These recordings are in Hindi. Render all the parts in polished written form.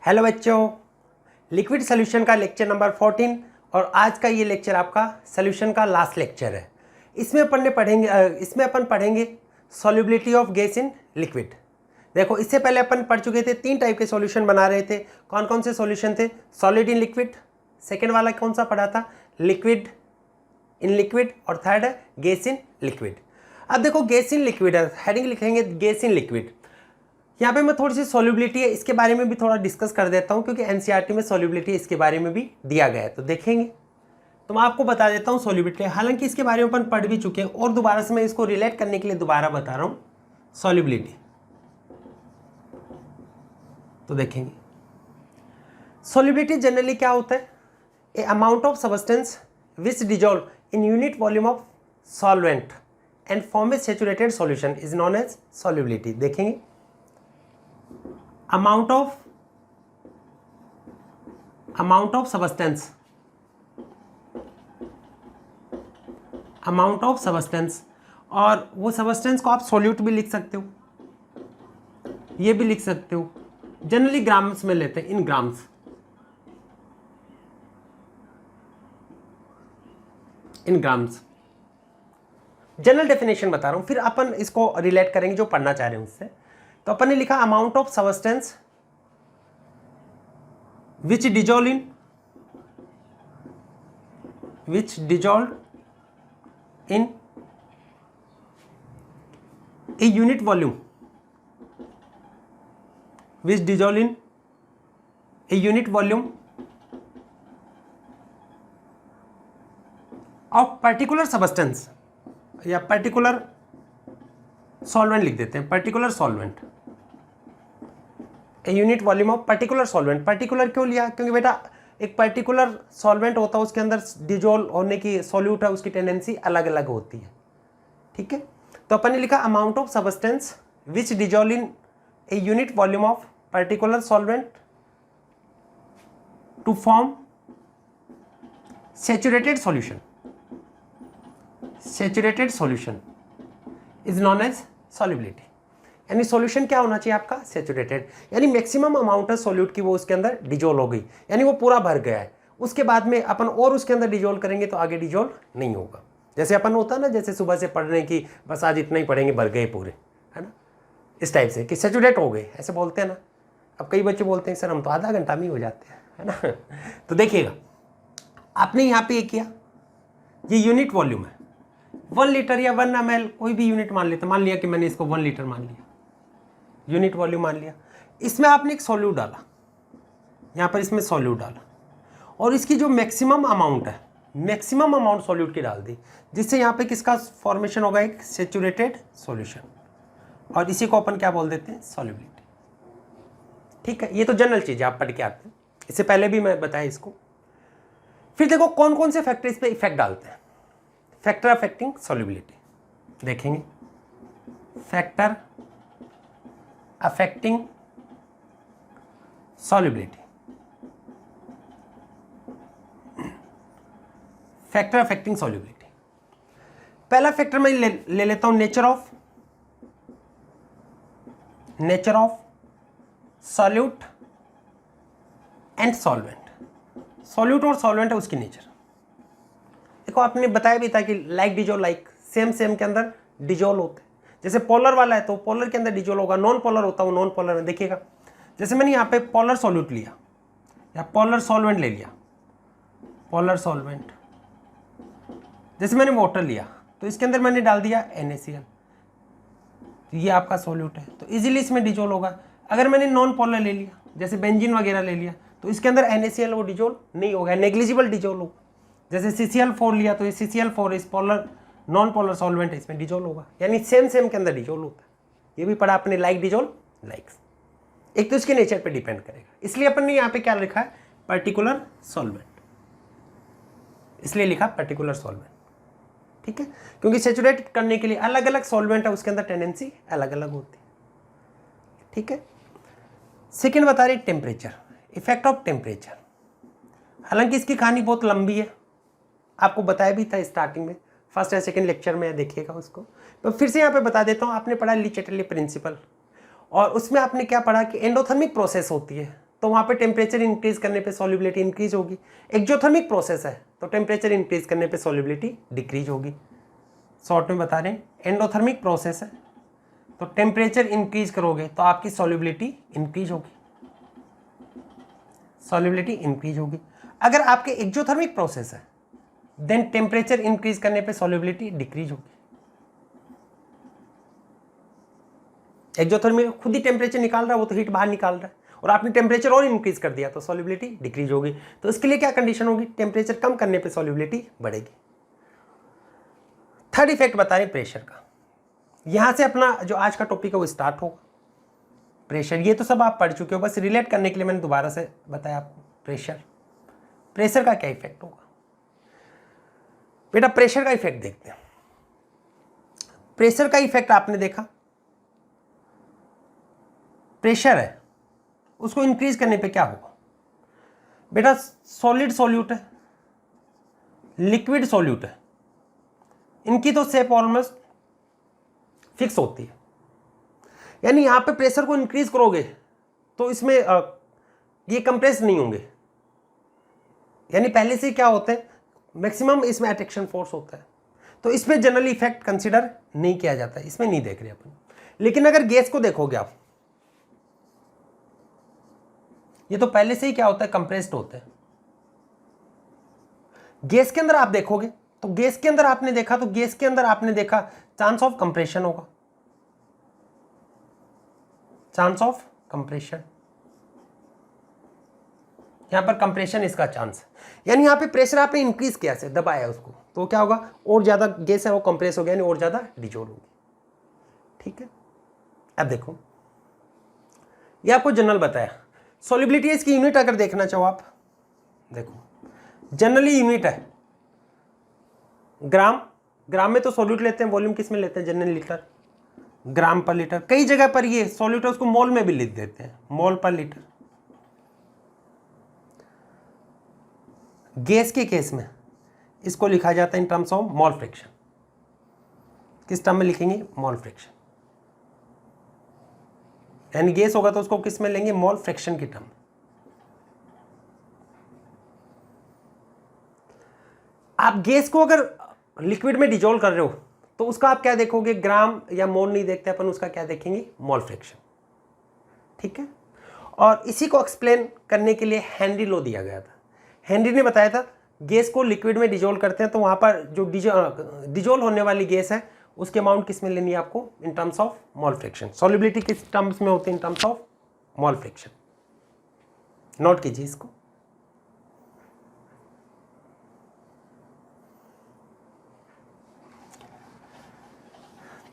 हेलो बच्चों, लिक्विड सॉल्यूशन का लेक्चर नंबर 14 और आज का ये लेक्चर आपका सॉल्यूशन का लास्ट लेक्चर है। इसमें अपन पढ़ेंगे solubility of gas in liquid. देखो, इससे पहले अपन पढ़ चुके थे, 3 टाइप के सॉल्यूशन बना रहे थे। कौन कौन से सॉल्यूशन थे? सॉलिड इन लिक्विड, सेकेंड वाला कौन सा पढ़ा था? लिक्विड इन लिक्विड, और थर्ड है गैस इन लिक्विड। अब देखो, गैस इन लिक्विड है, हेडिंग लिखेंगे गैस इन लिक्विड। यहाँ पे मैं थोड़ी सी सॉल्युबिलिटी है इसके बारे में भी थोड़ा डिस्कस कर देता हूँ, क्योंकि एनसीईआरटी में सॉल्युबिलिटी इसके बारे में भी दिया गया है, तो देखेंगे। तो मैं आपको बता देता हूँ सॉल्युबिलिटी, हालांकि इसके बारे में अपन पढ़ भी चुके हैं और दोबारा से मैं इसको रिलेट करने के लिए दोबारा बता रहा हूँ सॉल्युबिलिटी। तो देखेंगे सॉल्युबिलिटी जनरली क्या होता है? A amount of substance which dissolve in unit volume of solvent and form a saturated solution is known as solubility. देखेंगे, amount of substance और वो सब्सटेंस को आप सॉल्यूट भी लिख सकते हो, ये भी लिख सकते हो। जनरली ग्राम्स में लेते हैं, इन ग्राम्स, जनरल डेफिनेशन बता रहा हूं, फिर अपन इसको रिलेट करेंगे जो पढ़ना चाह रहे हैं उससे। तो अपन ने लिखा amount of substance which dissolve in a unit volume of particular substance, या पर्टिकुलर सॉल्वेंट लिख देते हैं, particular solvent, A unit volume of particular solvent. Particular क्यों लिया? क्योंकि बेटा एक पर्टिकुलर सॉल्वेंट होता है, उसके अंदर डिजोल्व होने की, सॉल्यूट है, उसकी टेंडेंसी अलग अलग होती है। ठीक है, तो अपन ने लिखा amount of substance which dissolve in a unit volume of particular solvent to form saturated solution is known as solubility. यानी सॉल्यूशन क्या होना चाहिए आपका? सैचुरेटेड, यानी मैक्सिमम अमाउंट है सॉल्यूट की वो उसके अंदर डिजोल्व हो गई, यानी वो पूरा भर गया है। उसके बाद में अपन और उसके अंदर डिजोल्व करेंगे तो आगे डिजोल्व नहीं होगा। जैसे अपन होता है ना, जैसे सुबह से पढ़ रहे हैं कि बस आज इतना ही पढ़ेंगे, भर गए पूरे, है ना, इस टाइप से कि सैचुरेट हो गए, ऐसे बोलते हैं ना। अब कई बच्चे बोलते हैं सर हम तो आधा घंटा में ही हो जाते हैं, है ना। तो देखिएगा, आपने यहाँ पे ये किया, ये यूनिट वॉल्यूम है, 1 लीटर या 1 ml, कोई भी यूनिट मान लेते, मान लिया कि मैंने इसको 1 लीटर मान लिया, यूनिट वॉल्यूम मान लिया। इसमें आपने एक सॉल्यूट डाला, यहाँ पर इसमें सॉल्यूट डाला, और इसकी जो मैक्सिमम अमाउंट है, मैक्सिमम अमाउंट सॉल्यूट की डाल दी, जिससे यहाँ पे किसका फॉर्मेशन होगा? एक सैचुरेटेड सॉल्यूशन, और इसी को अपन क्या बोल देते हैं? सॉल्युबिलिटी। ठीक है, ये तो जनरल चीज़ है, आप पढ़ के आते हैं, इससे पहले भी मैं बताया इसको। फिर देखो कौन कौन से फैक्टर इस पर इफेक्ट डालते हैं। फैक्टर अफेक्टिंग सॉल्युबिलिटी देखेंगे, factor affecting solubility, factor affecting solubility. पहला फैक्टर मैं ले लेता हूं, nature of solute and solvent. Solute और सॉल्वेंट है उसकी नेचर। देखो, आपने बताया भी था कि लाइक डिजोल्व लाइक, सेम के अंदर डिजोल्व होते हैं। जैसे पोलर वाला है तो पोलर के अंदर डिजोल्व होगा, नॉन पोलर होता है नॉन पोलर में। देखिएगा, जैसे मैंने यहाँ पे पोलर सॉल्यूट लिया या पोलर सॉल्वेंट ले लिया, पोलर सॉल्वेंट, जैसे मैंने वाटर लिया तो इसके अंदर मैंने डाल दिया NaCl, ये आपका सॉल्यूट है, तो इजीली इसमें डिजोल्व होगा। अगर मैंने नॉन पोलर ले लिया, जैसे बेंजीन वगैरह ले लिया, तो इसके अंदर NaCl वो डिजोल्व नहीं होगा, नेग्लिजिबल डिजोल्व होगा। जैसे CCl4 लिया तो ये CCl4 इस पोलर नॉन पोलर सॉल्वेंट है, इसमें डिजोल्व होगा, यानी सेम के अंदर डिजोल्व होता है। ये भी पढ़ा आपने, लाइक डिजोल्व लाइक्स। एक तो इसके नेचर पे डिपेंड करेगा, इसलिए अपन ने यहाँ पे क्या लिखा है? पर्टिकुलर सॉल्वेंट, इसलिए लिखा पर्टिकुलर सॉल्वेंट। ठीक है, क्योंकि सैचुरेट करने के लिए अलग अलग सॉल्वेंट है, उसके अंदर टेंडेंसी अलग अलग होती है। ठीक है, सेकेंड बता रही टेम्परेचर, इफेक्ट ऑफ टेम्परेचर। हालांकि इसकी कहानी बहुत लंबी है, आपको बताया भी था स्टार्टिंग में, फर्स्ट या सेकंड लेक्चर में, देखिएगा उसको। तो फिर से यहाँ पे बता देता हूँ, आपने पढ़ा ली चैटरली प्रिंसिपल, और उसमें आपने क्या पढ़ा कि एंडोथर्मिक प्रोसेस होती है, तो वहाँ पे टेम्परेचर इंक्रीज करने पे सॉल्युबिलिटी इंक्रीज होगी। एक्जोथर्मिक प्रोसेस है तो टेम्परेचर इंक्रीज करने पे सॉल्युबिलिटी डिक्रीज होगी। शॉर्ट में बता रहे हैं, एंडोथर्मिक प्रोसेस है तो टेम्परेचर इंक्रीज करोगे तो आपकी सॉल्युबिलिटी इंक्रीज होगी, सॉल्युबिलिटी इंक्रीज होगी। अगर आपके एक्जोथर्मिक प्रोसेस है देन टेम्परेचर इंक्रीज करने पे सॉल्युबिलिटी डिक्रीज होगी। एक्जोथर्मिक खुद ही टेम्परेचर निकाल रहा है, वो तो हीट बाहर निकाल रहा है, और आपने टेम्परेचर और इंक्रीज कर दिया तो सॉल्युबिलिटी डिक्रीज होगी। तो इसके लिए क्या कंडीशन होगी, टेम्परेचर कम करने पे सॉल्युबिलिटी बढ़ेगी। थर्ड इफेक्ट बता रहे प्रेशर का। यहां से अपना जो आज का टॉपिक है वो स्टार्ट होगा। प्रेशर ये तो सब आप पढ़ चुके हो, बस रिलेट करने के लिए मैंने दोबारा से बताया आपको। प्रेशर का क्या इफेक्ट होगा बेटा, प्रेशर का इफेक्ट देखते हैं। प्रेशर का इफेक्ट आपने देखा, प्रेशर है उसको इंक्रीज करने पे क्या होगा बेटा, सॉलिड सॉल्यूट है, लिक्विड सॉल्यूट है, इनकी तो शेप ऑलमोस्ट फिक्स होती है। यानी यहां पे प्रेशर को इंक्रीज करोगे तो इसमें ये कंप्रेस नहीं होंगे, यानी पहले से क्या होते हैं मैक्सिमम इसमें अट्रैक्शन फोर्स होता है, तो इसमें जनरली इफेक्ट कंसीडर नहीं किया जाता है, इसमें नहीं देख रहे अपन। लेकिन अगर गैस को देखोगे आप, ये तो पहले से ही क्या होता है कंप्रेस्ड होते हैं। गैस के अंदर आप देखोगे तो गैस के अंदर आपने देखा तो गैस के अंदर आपने देखा चांस ऑफ कंप्रेशन होगा, चांस ऑफ कंप्रेशन, यहां पर कंप्रेशन इसका चांस है। यानी यहां पे प्रेशर आपने इंक्रीज किया से दबाया उसको तो क्या होगा, और ज्यादा गैस है वो कंप्रेस हो गया, यानी और ज्यादा डिजोल्व होगी। ठीक है, अब देखो ये आपको जनरल बताया। सॉल्युबिलिटी इसकी यूनिट अगर देखना चाहो आप, देखो जनरली यूनिट है ग्राम, ग्राम में तो सॉल्यूट लेते हैं, वॉल्यूम किस में लेते हैं जनरली लीटर, ग्राम पर लीटर। कई जगह पर ये सॉल्यूट है उसको मोल में भी लिख देते हैं, मोल पर लीटर। गैस के केस में इसको लिखा जाता है in terms of mole fraction. किस टर्म में लिखेंगे, मोल फ्रैक्शन। यानी गैस होगा तो उसको किस में लेंगे, मोल फ्रैक्शन की टर्म। आप गैस को अगर लिक्विड में डिजोल्व कर रहे हो तो उसका आप क्या देखोगे, ग्राम या मोल नहीं देखते अपन, उसका क्या देखेंगे, मोल फ्रैक्शन। ठीक है, और इसी को एक्सप्लेन करने के लिए हेनरी लॉ दिया गया था। हेनरी ने बताया था गैस को लिक्विड में डिजोल्व करते हैं तो वहां पर जो डिजोल्व होने वाली गैस है उसके अमाउंट किस में लेनी है आपको, इन terms of mole fraction. Solubility किस टर्म्स में होती है, in terms of mole fraction. Note कीजिए इसको।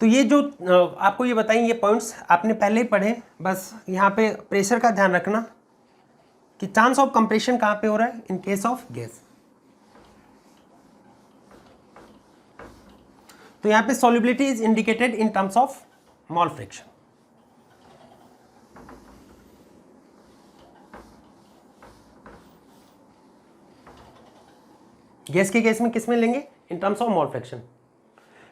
तो ये जो आपको ये बताएं, ये पॉइंट्स आपने पहले ही पढ़े, बस यहाँ पे प्रेशर का ध्यान रखना कि चांस ऑफ कंप्रेशन कहाँ पे हो रहा है, इन केस ऑफ गैस। तो यहाँ पे solubility is indicated in terms of mole fraction. Gas के केस में किस में लेंगे, इन टर्म्स ऑफ मोल फ्रैक्शन।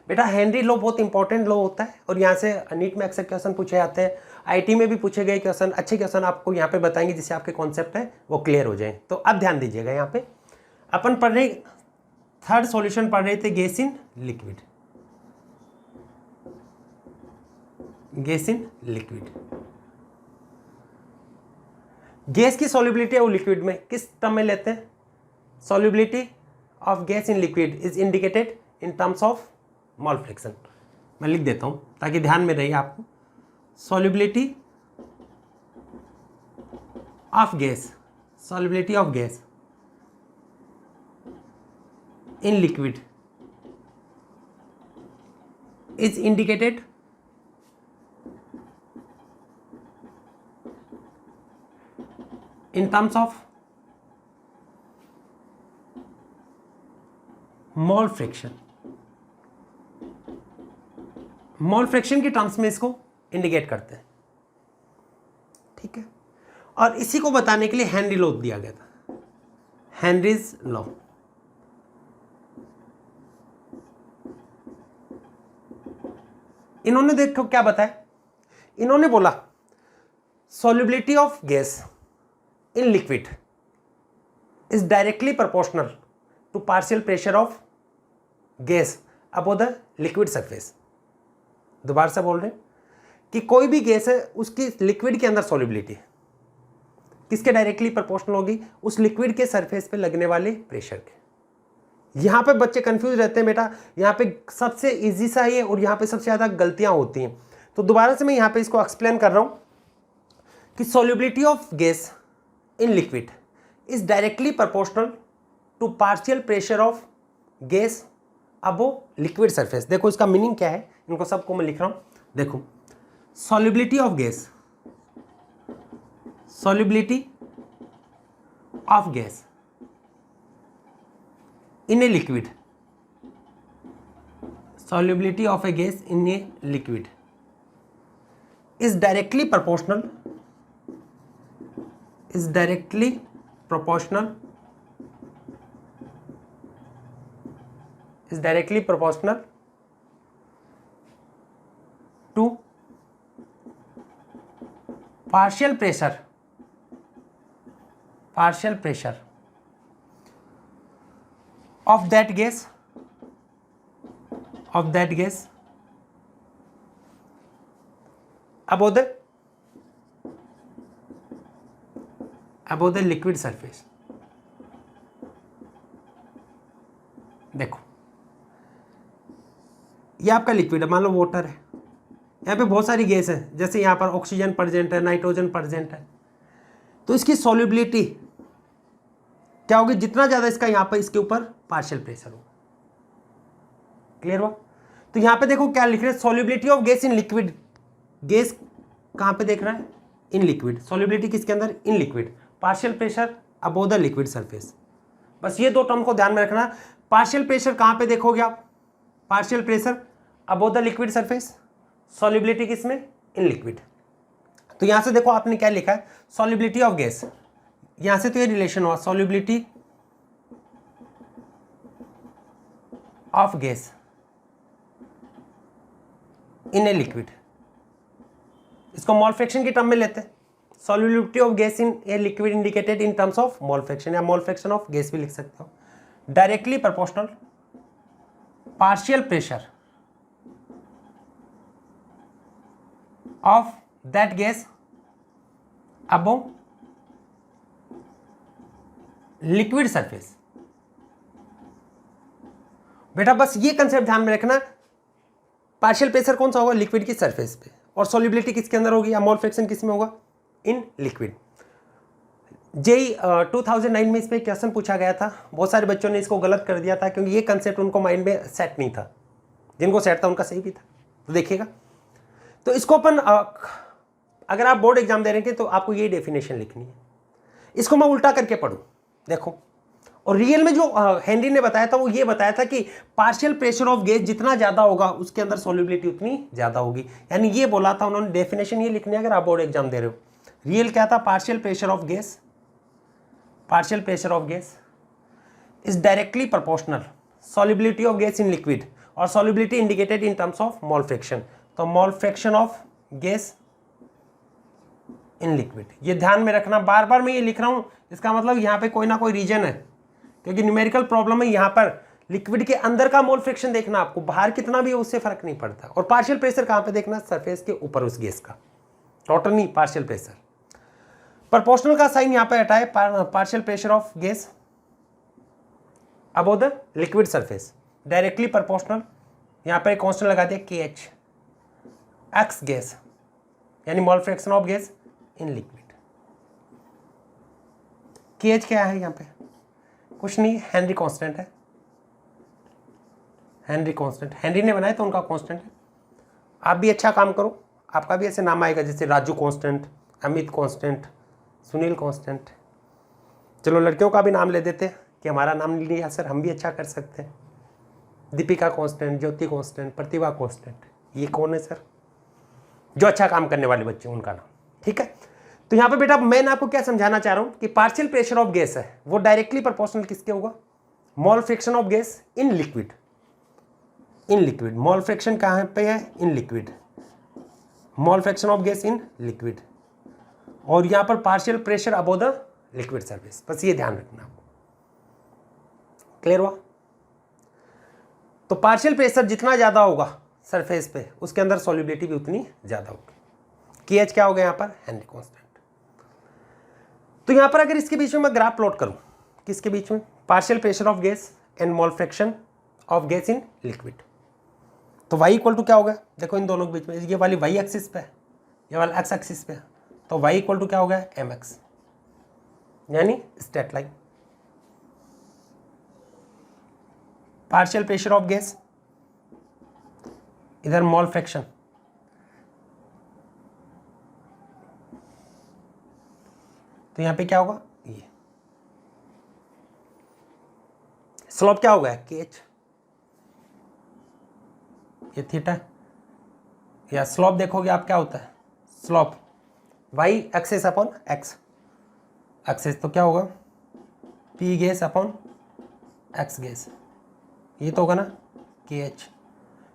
बेटा हेनरी लॉ बहुत इंपॉर्टेंट लॉ होता है और यहाँ से नीट में अक्सर क्वेश्चन पूछे जाते हैं, आईटी में भी पूछे गए क्वेश्चन, अच्छे क्वेश्चन आपको यहाँ पे बताएंगे जिससे आपके कॉन्सेप्ट है वो क्लियर हो जाए। तो अब ध्यान दीजिएगा, यहाँ पे अपन पढ़ रहे, थर्ड सॉल्यूशन पढ़ रहे थे gas in liquid, gas in liquid. Gas की सॉल्युबिलिटी है वो लिक्विड में किस टर्म में लेते हैं, solubility of gas in liquid is indicated in terms of mole fraction. मैं लिख देता हूं ताकि ध्यान में रहे आपको, solubility of gas, solubility of gas in liquid is indicated in terms of mole fraction. Mole fraction की टर्म्स में इसको इंडिकेट करते हैं। ठीक है, और इसी को बताने के लिए हेनरी लॉ दिया गया था, हेनरीज लॉ। इन्होंने देखो क्या बताया, इन्होंने बोला solubility of gas in liquid is directly proportional to partial pressure of gas above the liquid surface. दोबारा से बोल रहे हैं कि कोई भी गैस है उसकी लिक्विड के अंदर सॉल्युबिलिटी किसके डायरेक्टली प्रोपोर्शनल होगी, उस लिक्विड के सरफेस पे लगने वाले प्रेशर के। यहां पे बच्चे कंफ्यूज रहते हैं बेटा, यहां पे सबसे इजी सा है और यहां पे सबसे ज्यादा गलतियां होती हैं। तो दोबारा से मैं यहां पे इसको एक्सप्लेन कर रहा हूं कि solubility of gas in liquid is directly proportional to partial pressure of gas above liquid surface. देखो इसका मीनिंग क्या है, इनको सबको मैं लिख रहा हूं। देखो solubility of gas in a liquid, solubility of a gas in a liquid is directly proportional to partial pressure of that gas above the liquid surface। देखो ये आपका लिक्विड है, मान लो वाटर है, यहाँ पे बहुत सारी गैस है, जैसे यहाँ पर ऑक्सीजन प्रेजेंट है, नाइट्रोजन प्रेजेंट है, तो इसकी सॉल्युबिलिटी क्या होगी, जितना ज़्यादा इसका यहाँ पर इसके ऊपर पार्शियल प्रेशर होगा। क्लियर हुआ? तो यहाँ पे देखो क्या लिख रहे हैं, solubility of gas in liquid. Gas कहाँ पे देख रहा है, इन लिक्विड। सॉल्युबिलिटी किसके अंदर, in liquid. Partial pressure above the liquid surface. बस ये दो टर्म को ध्यान में रखना। पार्शियल प्रेशर कहाँ पे देखोगे आप, partial pressure above the liquid surface, solubility किसमें, इन लिक्विड। तो यहां से देखो आपने क्या लिखा है, सॉल्युबिलिटी ऑफ गैस, यहां से तो ये रिलेशन हुआ, solubility of gas in a liquid. इसको मोल फ्रैक्शन की टर्म में लेते हैं। Solubility of gas in a liquid indicated in terms of mole fraction, या मोल फ्रैक्शन ऑफ गैस भी लिख सकते हो। Directly proportional partial pressure of that gas above liquid surface। बेटा बस ये कंसेप्ट ध्यान में रखना, पार्शियल प्रेशर कौन सा होगा, लिक्विड की सरफेस पे, और सॉल्युबिलिटी किसके अंदर होगी, या मोल फ्रैक्शन किस में होगा, इन लिक्विड। जेई 2009 में इस पे क्वेश्चन पूछा गया था, बहुत सारे बच्चों ने इसको गलत कर दिया था क्योंकि ये कंसेप्ट उनको माइंड में सेट नहीं था, जिनको सेट था उनका सही भी था। तो देखिएगा, तो इसको अपन अगर आप बोर्ड एग्जाम दे रहे हैं तो आपको ये डेफिनेशन लिखनी है। इसको मैं उल्टा करके पढ़ूं, देखो, और रियल में जो हेनरी ने बताया था वो ये बताया था कि पार्शियल प्रेशर ऑफ गैस जितना ज्यादा होगा उसके अंदर सॉल्युबिलिटी उतनी ज्यादा होगी, यानी ये बोला था उन्होंने। डेफिनेशन ये लिखनी है अगर आप बोर्ड एग्जाम दे रहे हो। रियल क्या था, partial pressure of gas is directly proportional solubility of gas in liquid, और solubility indicated in terms of mole fraction. तो mole fraction of gas in liquid, ये ध्यान में रखना। बार बार मैं ये लिख रहा हूं, इसका मतलब यहाँ पे कोई ना कोई रीजन है, क्योंकि न्यूमेरिकल प्रॉब्लम है। यहाँ पर लिक्विड के अंदर का मोल फ्रैक्शन देखना आपको, बाहर कितना भी है उससे फर्क नहीं पड़ता। और पार्शियल प्रेशर कहाँ पे देखना, सरफेस के ऊपर उस गैस का, टोटल नहीं, पार्शियल प्रेशर। प्रोपोर्शनल का साइन यहाँ पे हटाए, partial pressure of gas above the liquid surface, directly proportional. यहाँ पर एक कांस्टेंट लगा दिया KH, एक्स गैस, यानी मोल fraction of gas in liquid. KH क्या है यहाँ पे, कुछ नहीं, हेनरी कांस्टेंट है। हेनरी कांस्टेंट हेनरी ने बनाया तो उनका कांस्टेंट है। आप भी अच्छा काम करो, आपका भी ऐसे नाम आएगा, जैसे Raju constant, Amit constant, Sunil constant. चलो लड़कियों का भी नाम ले देते हैं कि हमारा नाम नहीं लिया सर, हम भी अच्छा कर सकते हैं। दीपिका कांस्टेंट, ज्योति कांस्टेंट, प्रतिभा कांस्टेंट, ये कौन है सर, जो अच्छा काम करने वाले बच्चे, उनका नाम। ठीक है, तो यहाँ पे बेटा मैं आपको क्या समझाना चाह रहा हूँ कि पार्शियल प्रेशर ऑफ गैस है वो डायरेक्टली प्रोपोर्शनल किसके होगा, मोल fraction of gas in liquid. In liquid mole fraction कहाँ पे है, in liquid, mole fraction of gas in liquid. और यहाँ पर partial pressure above the liquid surface, बस ये ध्यान रखना आपको। क्लियर हुआ? तो पार्शियल प्रेशर जितना ज़्यादा होगा सरफेस पे, उसके अंदर सॉल्युबिलिटी भी उतनी ज़्यादा होगी। KH क्या हो गया यहाँ पर? Henry constant. तो यहाँ पर अगर इसके बीच में मैं ग्राफ प्लॉट करूँ, किसके बीच में? Partial pressure of gas and mole fraction of gas in liquid, तो y इक्वल टू क्या होगा? देखो इन दोनों के बीच में ये वाली y एक्सिस पे है, ये वाला x एक्सिस पे है, तो y इक्वल टू क्या हो गया? mx, यानी straight line. Partial pressure of gas, इधर मोल फ्रैक्शन, तो यहां पे क्या होगा? ये स्लोप क्या होगा? KH, ये थीटा, या स्लोप देखोगे आप क्या होता है? Slope y axis upon x axis, तो क्या होगा? P gas upon x gas, ये तो होगा ना KH।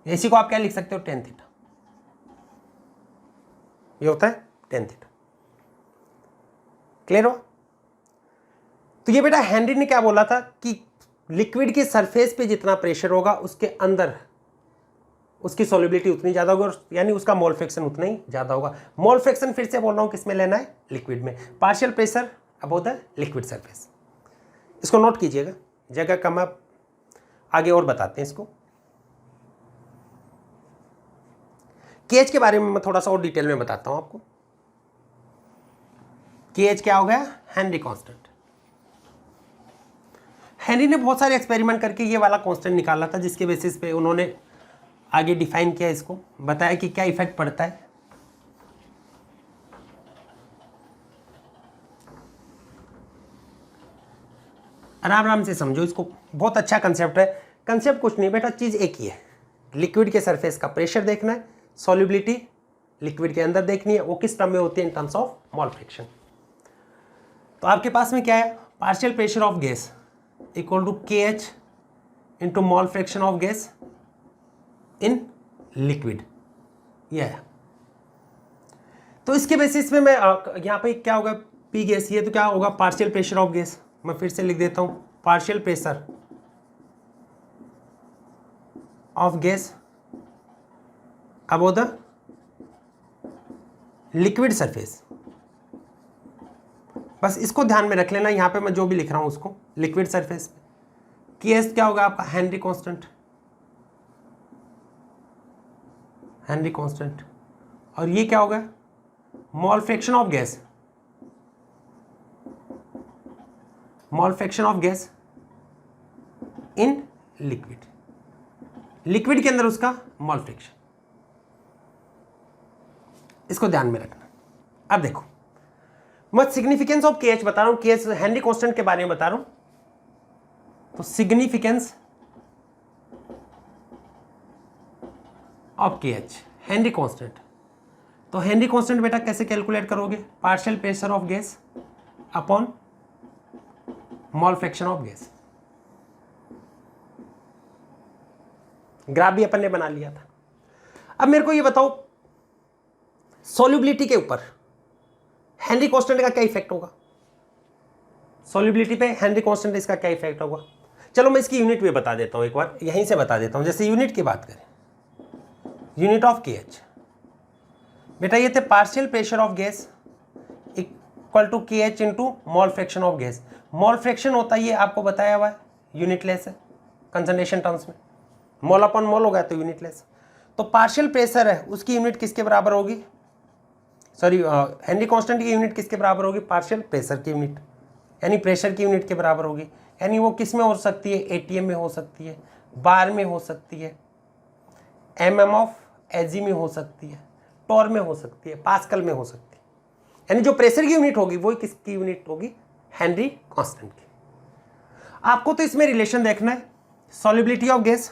इसी को आप क्या लिख सकते हो? टेन थीटा, ये होता है टेन थीटा। क्लियर हो? तो ये बेटा हेनरी ने क्या बोला था कि लिक्विड की सरफेस पे जितना प्रेशर होगा उसके अंदर उसकी सॉल्युबिलिटी उतनी ज़्यादा होगी, यानी उसका मोल फ्रैक्शन उतना ही ज़्यादा होगा। मोल फ्रैक्शन फिर से बोल रहा हूँ किसमें लेना है? लिक्विड में। Partial pressure about the liquid surface, इसको नोट कीजिएगा, जगह कम आप आगे और बताते हैं इसको। KH के बारे में मैं थोड़ा सा और डिटेल में बताता हूं आपको। KH क्या हो गया? Henry constant. हेनरी ने बहुत सारे एक्सपेरिमेंट करके ये वाला कांस्टेंट निकाला था, जिसके बेसिस पे उन्होंने आगे डिफाइन किया, इसको बताया कि क्या इफेक्ट पड़ता है। आराम आराम से समझो इसको, बहुत अच्छा कंसेप्ट है। कंसेप्ट कुछ नहीं बेटा, चीज़ एक ही है, लिक्विड के सरफेस का प्रेशर देखना है, सॉल्युबिलिटी लिक्विड के अंदर देखनी है, वो किस टर्म में होती है? In terms of mole fraction. तो आपके पास में क्या है? Partial pressure of gas equal to KH into mole fraction of gas in liquid, यह है। तो इसके बेसिस में मैं यहाँ पे क्या होगा? P गैस, ये तो क्या होगा? Partial pressure of gas. मैं फिर से लिख देता हूँ, partial pressure of gas about the liquid surface. बस इसको ध्यान में रख लेना, यहाँ पे मैं जो भी लिख रहा हूँ उसको, लिक्विड सरफेस KS क्या होगा आपका? Henry constant, Henry constant. और ये क्या होगा? मोल fraction of gas, mole fraction of gas in liquid, liquid के अंदर उसका मोल फ्रैक्शन, इसको ध्यान में रखना। अब देखो मैं सिग्निफिकेंस ऑफ KH बता रहा हूं, KH हेनरी कांस्टेंट के बारे में बता रहा हूं। तो significance of KH, Henry constant. तो हेनरी कांस्टेंट बेटा कैसे कैलकुलेट करोगे? Partial pressure of gas upon mole fraction of gas. Graph भी अपन ने बना लिया था। अब मेरे को ये बताओ, सॉल्युबिलिटी के ऊपर हेनरी कांस्टेंट का क्या इफेक्ट होगा? सॉल्युबिलिटी पे हेनरी कांस्टेंट इसका क्या इफेक्ट होगा? चलो मैं इसकी यूनिट भी बता देता हूं, एक बार यहीं से बता देता हूं। जैसे यूनिट की बात करें, यूनिट ऑफ KH बेटा ये थे partial pressure of gas equal to KH into mole fraction of gas. Mole fraction होता है, ये आपको बताया हुआ है, यूनिटलेस है कंसंट्रेशन टर्म्स में, मोल अपॉन मोल होगा तो यूनिटलेस। तो पार्शियल प्रेशर है उसकी यूनिट किसके बराबर होगी? सॉरी, हेनरी कांस्टेंट की यूनिट किसके बराबर होगी? पार्शियल प्रेशर की यूनिट, यानी प्रेशर की यूनिट के बराबर होगी। यानी वो किस में हो सकती है? ATM में हो सकती है, बार में हो सकती है, mm ऑफ Hg में हो सकती है, टॉर में हो सकती है, पास्कल में हो सकती है। यानी जो प्रेशर की यूनिट होगी वो किसकी यूनिट होगी? हेनरी कांस्टेंट की। आपको तो इसमें रिलेशन देखना है, solubility of gas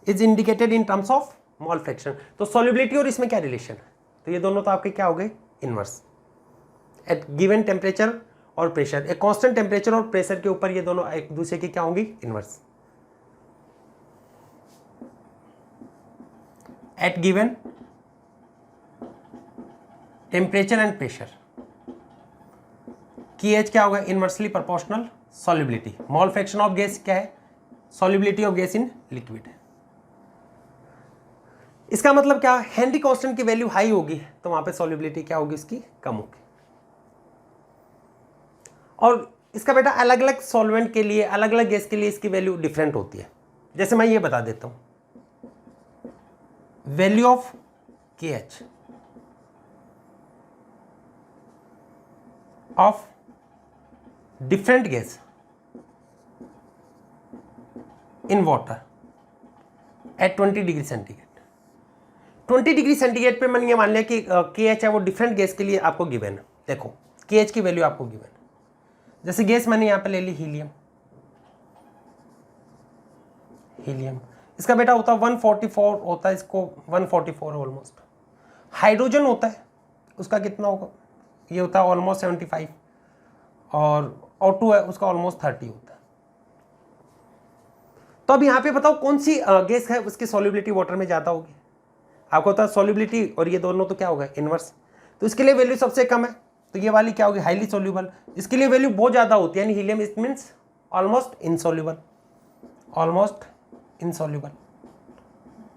is indicated in terms of mole fraction. तो सॉल्युबिलिटी और इसमें क्या रिलेशन है? तो ये दोनों तो आपके क्या हो गए? इनवर्स। एट गिवन टेम्परेचर और प्रेशर, एक कांस्टेंट टेम्परेचर और प्रेशर के ऊपर ये दोनों एक दूसरे की क्या होंगी? Inverse. At given temperature and pressure, K H क्या होगा, inversely proportional solubility. Mole fraction of gas क्या है, solubility of gas in liquid है। इसका मतलब क्या, हेनरी कांस्टेंट की वैल्यू हाई होगी तो वहां पे सॉल्युबिलिटी क्या होगी, इसकी कम होगी। और इसका बेटा अलग अलग सॉल्वेंट के लिए, अलग अलग गैस के लिए इसकी वैल्यू डिफरेंट होती है। जैसे मैं ये बता देता हूं, वैल्यू ऑफ के H of different gas in water at 20 degree centigrade. 20 degree centigrade पे मैंने ये मान लिया कि के एच है वो डिफरेंट गैस के लिए आपको गिवन है। देखो के एच की वैल्यू आपको गिवन है। जैसे गैस मैंने यहाँ पे ले ली हीलियम, हीलियम इसका बेटा होता है 144 होता है, इसको 144 ऑलमोस्ट। हाइड्रोजन होता है उसका कितना होगा, ये होता है ऑलमोस्ट 75, और O2 है उसका ऑलमोस्ट 30 होता है। तो अब यहाँ पे बताओ कौन सी गैस है उसकी सॉल्युबिलिटी वाटर में ज़्यादा होगी। आपको होता है सॉल्युबिलिटी और ये दोनों तो क्या होगा, इनवर्स। तो इसके लिए वैल्यू सबसे कम है तो ये वाली क्या होगी, हाईली सॉल्युबल। इसके लिए वैल्यू बहुत ज़्यादा होती है, यानी helium it means almost insoluble, almost insoluble.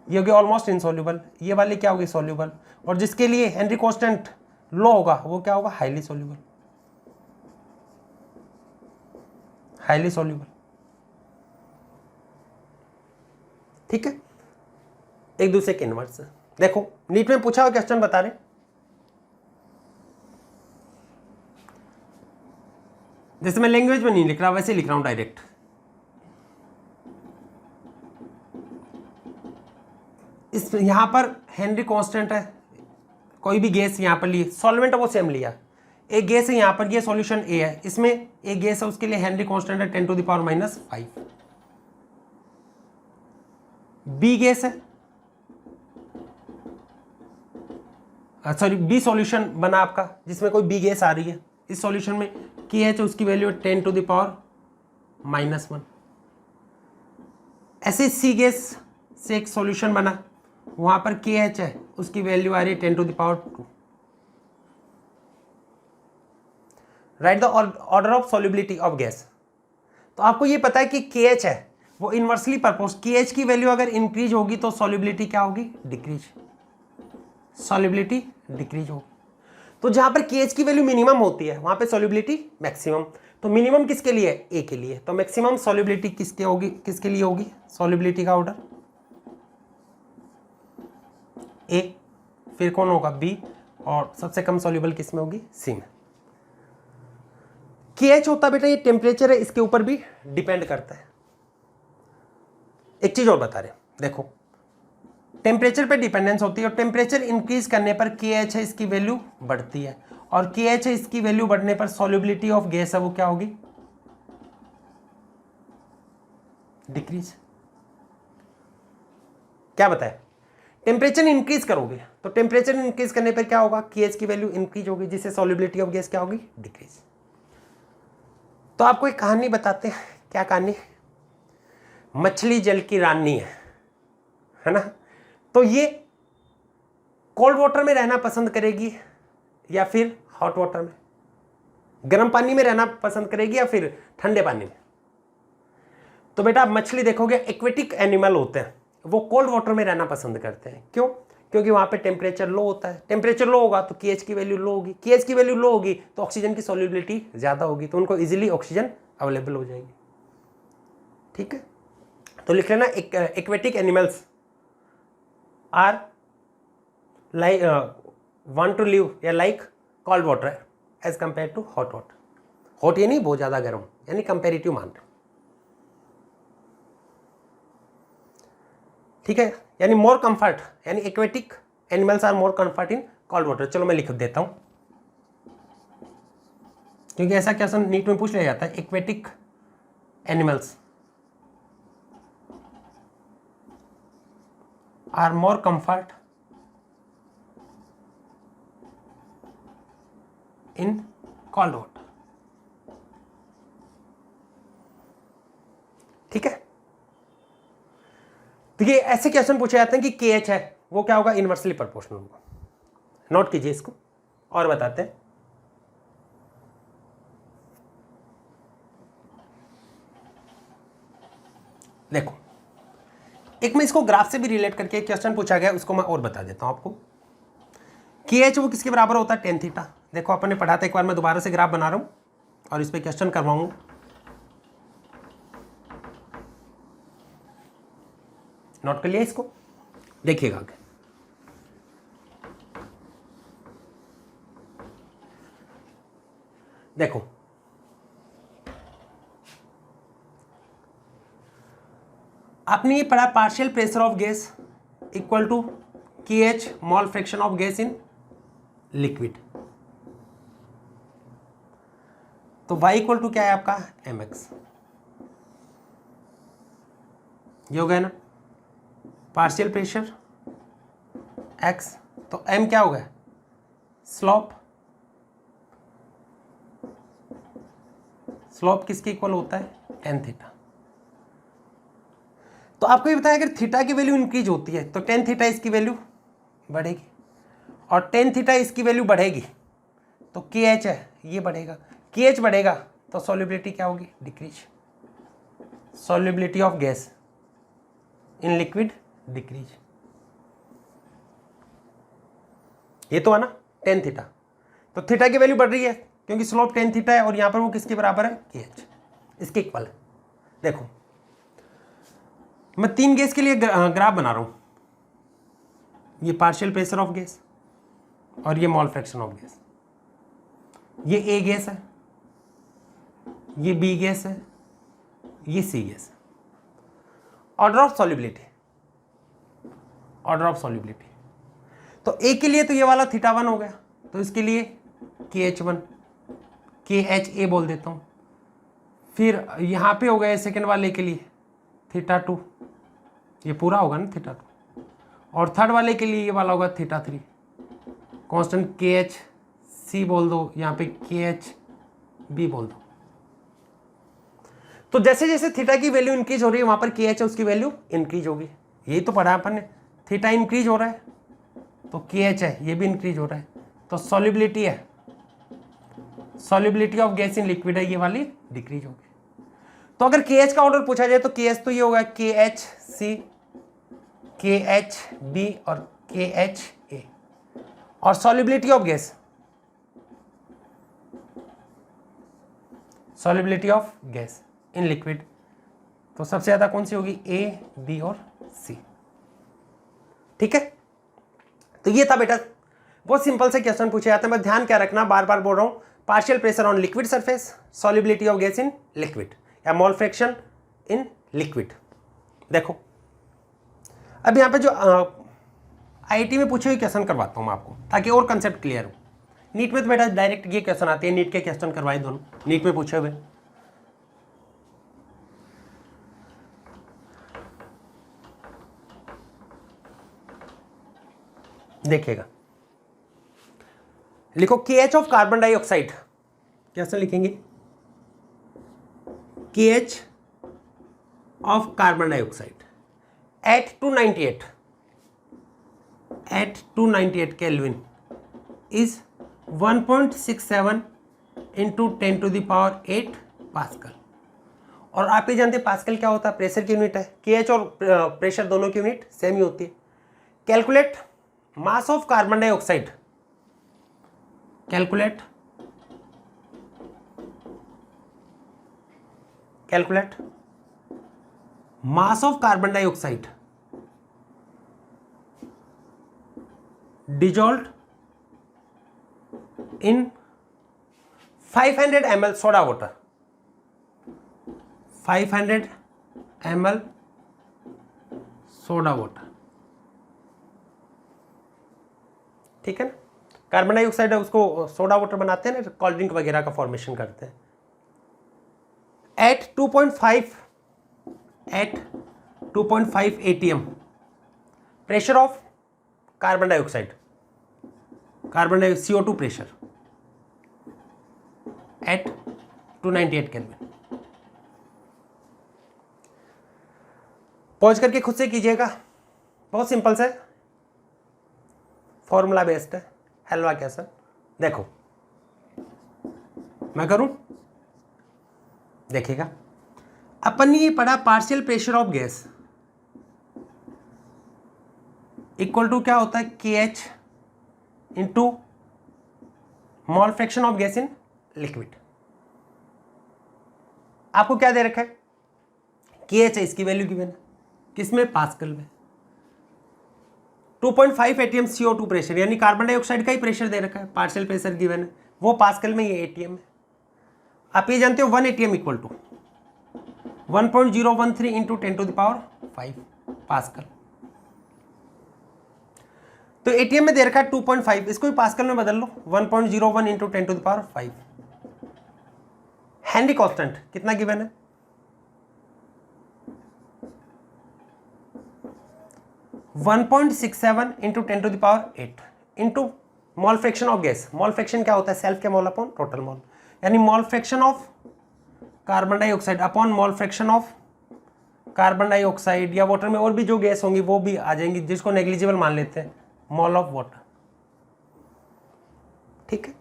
ये होगी ऑलमोस्ट इनसॉल्युबल, ये वाली क्या होगी, सॉल्युबल। और जिसके लिए हेनरी कांस्टेंट लो होगा वो क्या होगा, हाईली सॉल्युबल, हाईली सॉल्युबल। ठीक है, एक दूसरे के इनवर्स। देखो नीट में पूछा हुआ क्वेश्चन बता रहे, जैसे मैं लैंग्वेज में नहीं लिख रहा वैसे लिख रहा हूं डायरेक्ट। इस यहां पर हेनरी कांस्टेंट है, कोई भी गैस यहां पर ली, सॉल्वेंट वो सेम लिया। एक गैस है यहां पर, ये सॉल्यूशन ए है, इसमें एक गैस है उसके लिए हेनरी कांस्टेंट है 10⁻⁻⁵। बी गैस है, सॉरी बी सॉल्यूशन बना आपका जिसमें कोई बी गैस आ रही है। इस सॉल्यूशन में के एच उसकी वैल्यू 10⁻⁻⁻1। ऐसे सी गैस से एक सॉल्यूशन बना, वहां पर के एच है उसकी वैल्यू आ रही है 10⁻²। Right the order of solubility of gas. तो आपको ये पता है कि के एच है वो इनवर्सली परपोज, के एच की वैल्यू अगर इंक्रीज होगी तो सॉल्युबिलिटी क्या होगी, डिक्रीज, सॉल्युबिलिटी डिक्रीज होगी। तो जहां पर के एच की वैल्यू मिनिमम होती है वहां पे सॉल्युबिलिटी मैक्सिमम। तो मिनिमम किसके लिए, ए के लिए, तो मैक्सिमम सॉल्युबिलिटी किसके होगी, किसके लिए होगी, सॉल्युबिलिटी का ऑर्डर ए, फिर कौन होगा बी, और सबसे कम सॉल्युबल किस में होगी, सी में। के एच होता बेटा ये टेम्परेचर है, इसके ऊपर भी डिपेंड करता है। एक चीज और बता रहे, देखो टेम्परेचर पे डिपेंडेंस होती है, और टेम्परेचर इंक्रीज करने पर के एच है इसकी वैल्यू बढ़ती है, और के एच है इसकी वैल्यू बढ़ने पर सॉल्युबिलिटी ऑफ गैस है वो क्या होगी, डिक्रीज। क्या बताए, टेम्परेचर इंक्रीज करोगे तो टेम्परेचर इंक्रीज करने पर क्या होगा, के एच की वैल्यू इंक्रीज होगी, जिससे सॉल्युबिलिटी ऑफ गैस क्या होगी, डिक्रीज। तो आपको एक कहानी बताते हैं, क्या कहानी, मछली जल की रानी है ना। तो ये कोल्ड वाटर में रहना पसंद करेगी या फिर हॉट वाटर में, गर्म पानी में रहना पसंद करेगी या फिर ठंडे पानी में। तो बेटा मछली देखोगे एक्वेटिक एनिमल होते हैं, वो कोल्ड वाटर में रहना पसंद करते हैं। क्यों, क्योंकि वहां पे टेम्परेचर लो होता है, टेम्परेचर लो होगा तो के एच की वैल्यू लो होगी, के एच की वैल्यू लो होगी तो ऑक्सीजन की सॉल्युबिलिटी ज्यादा होगी, तो उनको इजीली ऑक्सीजन अवेलेबल हो जाएगी। ठीक है, तो लिख लेना aquatic animals are like want to live या like cold water as compare to hot water. Hot ये नहीं बहुत ज्यादा गर्म, यानी कंपेरेटिव मान रहे। ठीक है, यानी मोर कंफर्ट, यानी aquatic animals are more comfort in cold water. चलो मैं लिख देता हूं, क्योंकि ऐसा क्वेश्चन नीट में पूछ लिया जाता है। Aquatic animals are more comfort in cold water. ठीक है, तो ये ऐसे क्वेश्चन पूछे जाते हैं कि के एच है वो क्या होगा, इनवर्सली प्रोपोर्शनल होगा। नोट कीजिए इसको और बताते हैं। देखो एक मैं इसको ग्राफ से भी रिलेट करके एक क्वेश्चन पूछा गया, उसको मैं और बता देता हूं आपको। के एच वो किसके बराबर होता है, टेन थीटा। देखो अपन ने पढ़ा था, एक बार मैं दोबारा से ग्राफ बना रहा हूं और इस पर क्वेश्चन करवाऊंगा। नोट कर लिया इसको, देखिएगा आगे। देखो आपने ये पढ़ा, partial pressure of gas equal to K H mole fraction of gas in liquid. तो y इक्वल टू क्या है आपका, mx। ये हो गया ना पार्शियल प्रेशर x, तो m क्या हो गया, स्लोप। स्लोप किसके इक्वल होता है, टेन थीटा। तो आपको ये बताया अगर थीटा की वैल्यू इंक्रीज होती है तो टेन थीटा इसकी वैल्यू बढ़ेगी, और टेन थीटा इसकी वैल्यू बढ़ेगी तो के एच है ये बढ़ेगा। के एच बढ़ेगा तो सॉल्युबिलिटी क्या होगी, decrease. Solubility of gas in liquid decrease. ये तो है ना टेन थीटा, तो थीटा की वैल्यू बढ़ रही है क्योंकि स्लोप टेन थीटा है, और यहां पर वो किसके बराबर है, के एच, इसके इक्वल है। देखो मैं तीन गैस के लिए ग्राफ बना रहा हूं, ये पार्शियल प्रेशर ऑफ गैस और ये मोल फ्रैक्शन ऑफ गैस। ये ए गैस है, ये बी गैस है, ये सी गैस है। Order of solubility, order of solubility, तो ए के लिए तो ये वाला थीटा वन हो गया, तो इसके लिए के एच वन, के एच ए बोल देता हूं। फिर यहां पे हो गया सेकेंड वाले के लिए थीटा टू, ये पूरा होगा ना थीटा टू, और थर्ड वाले के लिए ये वाला होगा थीटा थ्री। कांस्टेंट के एच सी बोल दो, यहाँ पे के एच बी बोल दो। तो जैसे जैसे थीटा की वैल्यू इंक्रीज हो रही है वहां पर के एच है उसकी वैल्यू इंक्रीज होगी। यही तो पढ़ा अपन ने, थीटा इंक्रीज हो रहा है तो के एच है ये भी इंक्रीज हो रहा है, तो सॉल्युबिलिटी है, solubility of gas in liquid है ये वाली डिक्रीज होगी। तो अगर के एच का ऑर्डर पूछा जाए तो के एच तो ये होगा के एच सी, के एच बी और के एच ए, और solubility of gas, solubility of gas in liquid, तो सबसे ज्यादा कौन सी होगी, ए बी और सी। ठीक है, तो ये था बेटा, बहुत सिंपल से क्वेश्चन पूछे जाते हैं। बस ध्यान क्या रखना, बार बार बोल रहा हूं, partial pressure on liquid surface, solubility of gas in liquid या मोल फ्रैक्शन इन लिक्विड। देखो अब यहाँ पे जो आईआईटी में पूछे हुए क्वेश्चन करवाता हूँ मैं आपको ताकि और कंसेप्ट क्लियर हो। नीट में तो बेटा डायरेक्ट ये क्वेश्चन आते हैं, नीट के क्वेश्चन करवाए दोनों, नीट में पूछे हुए। देखिएगा, लिखो के एच ऑफ कार्बन डाइऑक्साइड, कैसे लिखेंगे, के H of carbon dioxide eight 298 kelvin is 1.67 into 10⁸ pascal. और आप ये जानते हैं पास्कल क्या होता है, प्रेशर की यूनिट है। के एच और प्रेशर दोनों की यूनिट सेम ही होती है। Calculate mass of carbon dioxide, calculate mass of carbon dioxide dissolved in 500 ml soda water, 500 ml soda water. ठीक है ना, कार्बन डाइऑक्साइड है उसको सोडा वाटर बनाते हैं ना, कोल्ड ड्रिंक वगैरह का फॉर्मेशन करते हैं। At 2.5 ATM pressure of carbon dioxide, CO2 pressure at 298 kelvin. पहुंच करके खुद से कीजिएगा, बहुत सिंपल से फॉर्मूला बेस्ड है, हलवा कैसा। देखो मैं करूं, देखिएगा अपन ने ये पढ़ा partial pressure of gas equal to क्या होता है K H into mole fraction of gas in liquid. आपको क्या दे रखा है के एच है, इसकी वैल्यू गिवन है किसमें पास्कल में। 2.5 एटीएम CO2 प्रेशर यानी कार्बन डाइऑक्साइड का ही प्रेशर दे रखा है, पार्शियल प्रेशर गिवन है वो पास्कल में, ये एटीएम है। आप ये जानते हो 1 ATM equal to 1.013 into 10⁵ pascal. तो एटीएम में दे रखा है 2.5, इसको भी पास्कल में बदल लो 1.01 इंटू 10⁵। हेनरी कांस्टेंट कितना गिवन है 1.67 into 10⁸ into mole fraction of gas. Mole fraction क्या होता है सेल्फ के मोल अपॉन टोटल मोल, यानी मोल fraction of carbon dioxide upon mole fraction of carbon dioxide या वाटर में और भी जो गैस होंगी वो भी आ जाएंगी, जिसको नेग्लिजिबल मान लेते हैं, मोल ऑफ वाटर। ठीक है,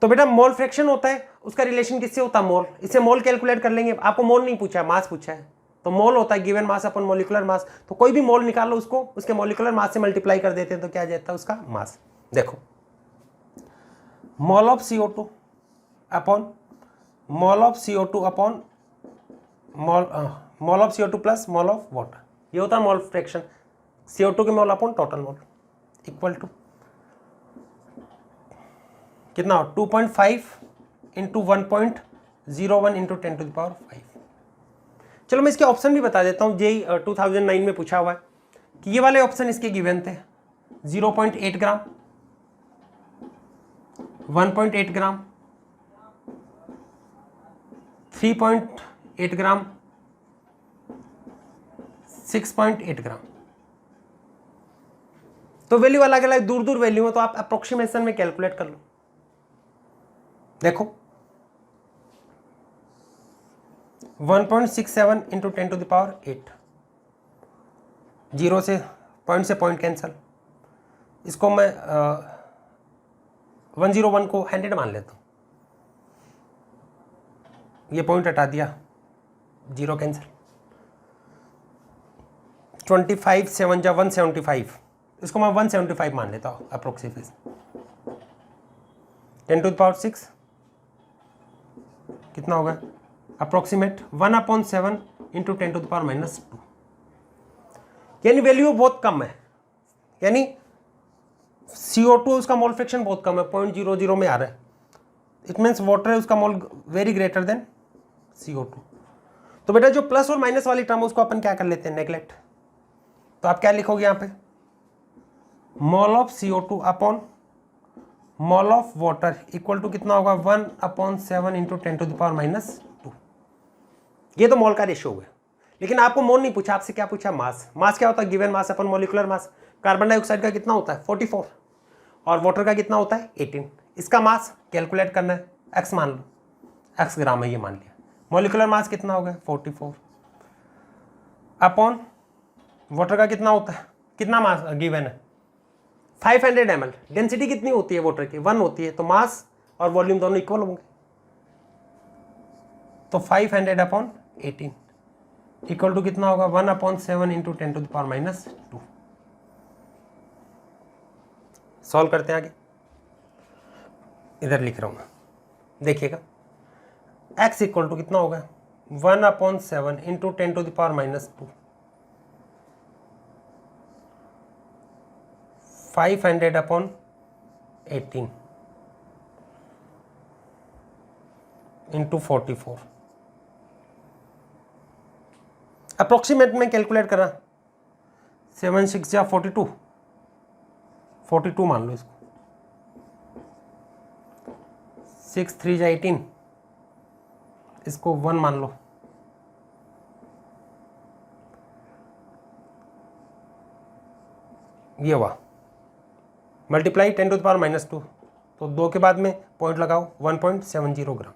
तो बेटा मोल फ्रैक्शन होता है, उसका रिलेशन किससे होता है मोल। इससे मोल कैलकुलेट कर लेंगे। आपको मोल नहीं पूछा, मास पूछा है, तो मोल होता है गिवन मास अपन मॉलिक्यूलर मास। तो कोई भी मोल निकाल लो, उसको उसके मॉलिक्यूलर मास से मल्टीप्लाई कर देते हैं तो क्या जाता है उसका मास। देखो mole of CO2 upon mole of CO2 upon mole of CO2 plus mole of water, ये होता है मोल फ्रैक्शन। CO2 के mole upon total mole equal to कितना हो 2.5 इंटू 1.01 इंटू 10⁵। चलो मैं इसके ऑप्शन भी बता देता हूँ, जेई 2009 में पूछा हुआ है कि ये वाले ऑप्शन इसके गिवन थे 0.8 ग्राम, 1.8 ग्राम, 3.8 ग्राम, 6.8 ग्राम। तो वैल्यू अलग अलग दूर दूर वैल्यू है, तो आप अप्रोक्सीमेशन में कैलकुलेट कर लो। देखो 1.67 इंटू 10⁸, 0 से पॉइंट कैंसल, इसको मैं 101 को 100 मान लेता हूँ, ये पॉइंट हटा दिया, 0 कैंसिल, 25 7 जा 175, इसको मैं 175 मान लेता हूँ अप्रोक्सीमेशन। 10⁶ कितना होगा अप्रोक्सीमेट 1/7 इंटू 10⁻², यानी वैल्यू बहुत कम है, यानी CO2 उसका मोल फ्रैक्शन बहुत कम है, 0.00 में आ रहा है। इट मीन्स वाटर है उसका मोल वेरी ग्रेटर देन CO2। तो बेटा जो प्लस और माइनस वाली टर्म उसको अपन क्या कर लेते हैं नेग्लेक्ट। तो आप क्या लिखोगे यहाँ पे mole of CO2 upon mole of water equal to कितना होगा 1/7 इंटू 10⁻²। ये तो मोल का रेशियो है, लेकिन आपको मोल नहीं पूछा, आपसे क्या पूछा मास। मास क्या होता है गिवन मास अपन मॉलिक्यूलर मास। कार्बन डाइऑक्साइड का कितना होता है 44 और वाटर का कितना होता है 18। इसका मास कैलकुलेट करना है, x मान लो, x ग्राम है ये मान लिया। मॉलिक्यूलर मास कितना होगा 44 अपॉन वाटर का कितना होता है, कितना मास गिवन है 500 ml। डेंसिटी कितनी होती है वाटर की 1 होती है, तो मास और वॉल्यूम दोनों इक्वल होंगे। तो 500 अपॉन 18 इक्वल टू कितना होगा 1/7 इंटू 10⁻²। सॉल्व करते हैं आगे, इधर लिख रहा हूं मैं, देखिएगा x इक्वल टू कितना होगा 1/7 इंटू 10⁻², 500 अपॉन 18 इंटू 44। अप्रोक्सीमेट में कैलकुलेट करा 7 6 या 42 मान लो इसको, 6 3 जा 18, इसको 1 मान लो, ये हुआ मल्टीप्लाई 10⁻², तो 2 के बाद में पॉइंट लगाओ 1.70 ग्राम।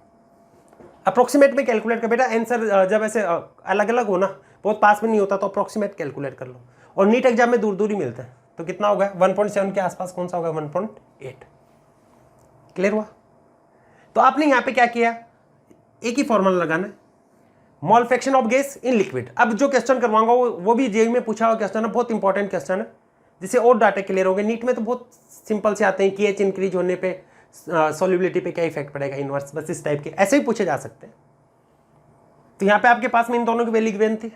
अप्रोक्सीमेट में कैलकुलेट कर बेटा, आंसर जब ऐसे अलग अलग हो ना, बहुत पास में नहीं होता, तो अप्रोक्सीमेट कैलकुलेट कर लो। और नीट एग्जाम में दूर दूर ही मिलते हैं, तो कितना होगा 1.7 के आसपास, कौन सा होगा 1.8। क्लियर हुआ। तो आपने यहाँ पे क्या किया, एक ही फॉर्मूला लगाना है, mole fraction of gas in liquid. अब जो क्वेश्चन करवाऊंगा वो भी जेईई में पूछा हुआ क्वेश्चन है, बहुत इंपॉर्टेंट क्वेश्चन है, जिससे और डाटा क्लियर हो गए। नीट में तो बहुत सिंपल से आते हैं कि एच इंक्रीज होने पे सॉल्युबिलिटी पे क्या इफेक्ट पड़ेगा, इनवर्स, बस इस टाइप के ऐसे ही पूछे जा सकते हैं। तो यहाँ पे आपके पास में इन दोनों की वैल्यू गिवन थी,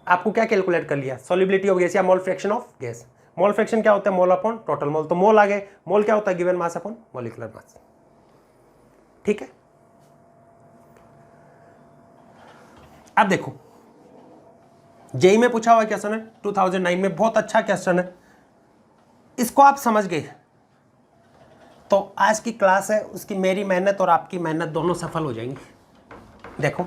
आपको क्या कैलकुलेट कर लिया, सॉल्युबिलिटी ऑफ गैस या मोल fraction of gas. Mole fraction क्या होता है, मोल अपॉन टोटल मोल, तो मोल आ गए, मोल क्या होता है, given mass upon molecular mass. ठीक है, अब देखो जेईई में पूछा हुआ क्वेश्चन है 2009 में, बहुत अच्छा क्वेश्चन है, इसको आप समझ गए तो आज की क्लास है उसकी मेरी मेहनत और आपकी मेहनत दोनों सफल हो जाएंगी। देखो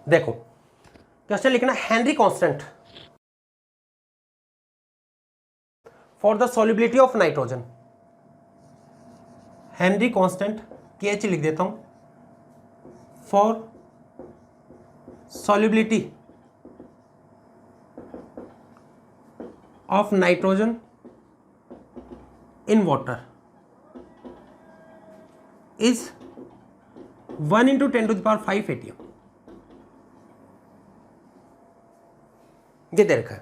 देखो क्वेश्चन लिखना, Henry constant for the solubility of nitrogen, Henry constant KH लिख देता हूं, for solubility of nitrogen in water is 1 into 10 to the power 5 atm। ये दे रखा है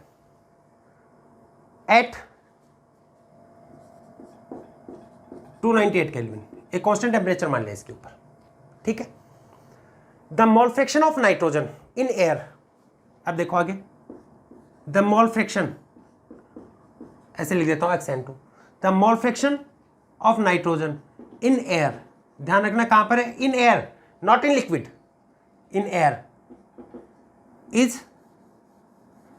एट 298 केल्विन, एक कांस्टेंट टेम्परेचर मान लिया इसके ऊपर। ठीक है, the mole fraction of nitrogen in air, अब देखो आगे, द मोल फ्रैक्शन, ऐसे लिख देता हूं XN2, the mole fraction of nitrogen in air, ध्यान रखना कहां पर है, in air, not in liquid, in air is,